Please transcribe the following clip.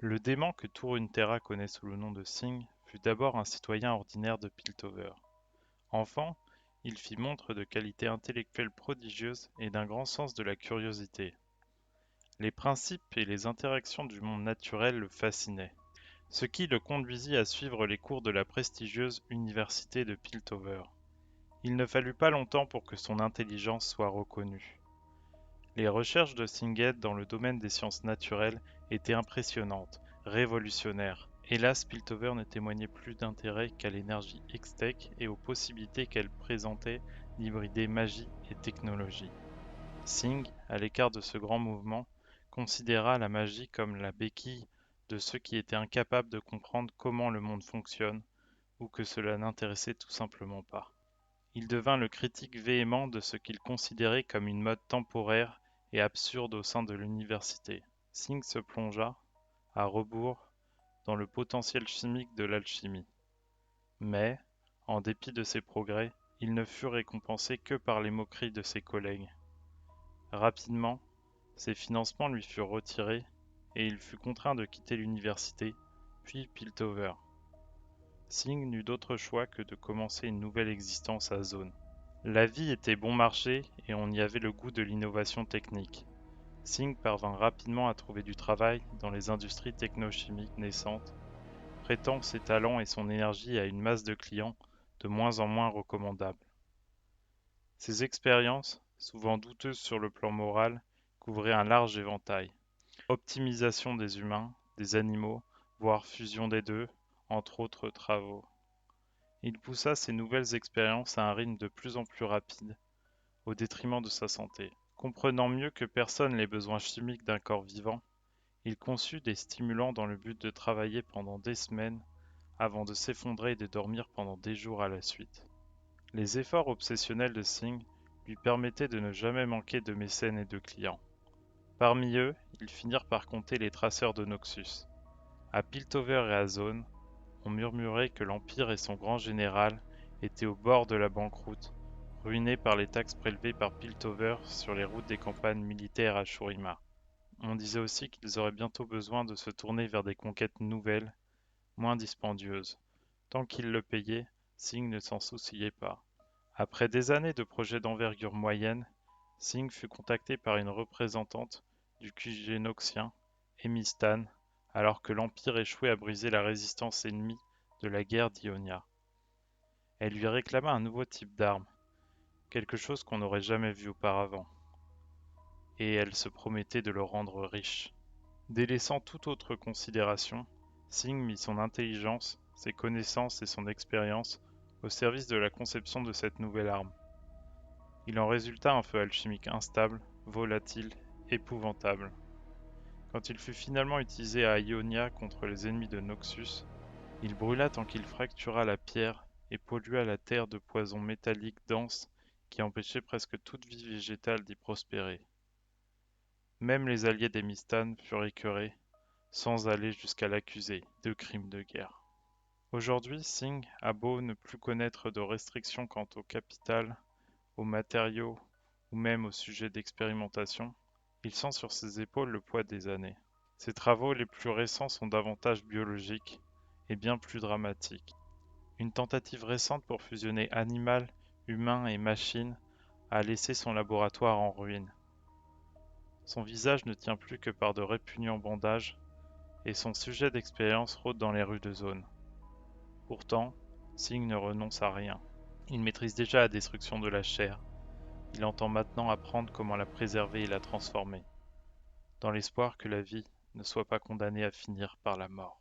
Le dément que tout Runeterra connaît sous le nom de Singh fut d'abord un citoyen ordinaire de Piltover. Enfant, il fit montre de qualités intellectuelles prodigieuses et d'un grand sens de la curiosité. Les principes et les interactions du monde naturel le fascinaient, ce qui le conduisit à suivre les cours de la prestigieuse université de Piltover. Il ne fallut pas longtemps pour que son intelligence soit reconnue. Les recherches de Singed dans le domaine des sciences naturelles étaient impressionnantes, révolutionnaires. Hélas, Piltover ne témoignait plus d'intérêt qu'à l'énergie Hextech et aux possibilités qu'elle présentait d'hybrider magie et technologie. Singh, à l'écart de ce grand mouvement, considéra la magie comme la béquille de ceux qui étaient incapables de comprendre comment le monde fonctionne ou que cela n'intéressait tout simplement pas. Il devint le critique véhément de ce qu'il considérait comme une mode temporaire et absurde au sein de l'université. Singh se plongea, à rebours, dans le potentiel chimique de l'alchimie. Mais, en dépit de ses progrès, il ne fut récompensé que par les moqueries de ses collègues. Rapidement, ses financements lui furent retirés et il fut contraint de quitter l'université, puis Piltover. Singh n'eut d'autre choix que de commencer une nouvelle existence à Zone. La vie était bon marché et on y avait le goût de l'innovation technique. Singh parvint rapidement à trouver du travail dans les industries technochimiques naissantes, prêtant ses talents et son énergie à une masse de clients de moins en moins recommandables. Ses expériences, souvent douteuses sur le plan moral, couvraient un large éventail. Optimisation des humains, des animaux, voire fusion des deux, entre autres travaux. Il poussa ces nouvelles expériences à un rythme de plus en plus rapide, au détriment de sa santé. Comprenant mieux que personne les besoins chimiques d'un corps vivant, il conçut des stimulants dans le but de travailler pendant des semaines avant de s'effondrer et de dormir pendant des jours à la suite. Les efforts obsessionnels de Singh lui permettaient de ne jamais manquer de mécènes et de clients. Parmi eux, ils finirent par compter les traceurs de Noxus. À Piltover et à Zone, on murmurait que l'Empire et son grand général étaient au bord de la banqueroute, ruinés par les taxes prélevées par Piltover sur les routes des campagnes militaires à Shurima. On disait aussi qu'ils auraient bientôt besoin de se tourner vers des conquêtes nouvelles, moins dispendieuses. Tant qu'ils le payaient, Singh ne s'en souciait pas. Après des années de projets d'envergure moyenne, Singh fut contacté par une représentante du QG noxien, Emistan, alors que l'Empire échouait à briser la résistance ennemie de la guerre d'Ionia. Elle lui réclama un nouveau type d'arme, quelque chose qu'on n'aurait jamais vu auparavant, et elle se promettait de le rendre riche. Délaissant toute autre considération, Singh mit son intelligence, ses connaissances et son expérience au service de la conception de cette nouvelle arme. Il en résulta un feu alchimique instable, volatile, épouvantable. Quand il fut finalement utilisé à Ionia contre les ennemis de Noxus, il brûla tant qu'il fractura la pierre et pollua la terre de poisons métalliques denses qui empêchaient presque toute vie végétale d'y prospérer. Même les alliés d'Emistan furent écœurés, sans aller jusqu'à l'accuser de crimes de guerre. Aujourd'hui, Singh a beau ne plus connaître de restrictions quant au capital, aux matériaux ou même au sujet d'expérimentation, il sent sur ses épaules le poids des années. Ses travaux les plus récents sont davantage biologiques et bien plus dramatiques. Une tentative récente pour fusionner animal, humain et machine a laissé son laboratoire en ruine. Son visage ne tient plus que par de répugnants bandages et son sujet d'expérience rôde dans les rues de Zone. Pourtant, Singh ne renonce à rien. Il maîtrise déjà la destruction de la chair. Il entend maintenant apprendre comment la préserver et la transformer, dans l'espoir que la vie ne soit pas condamnée à finir par la mort.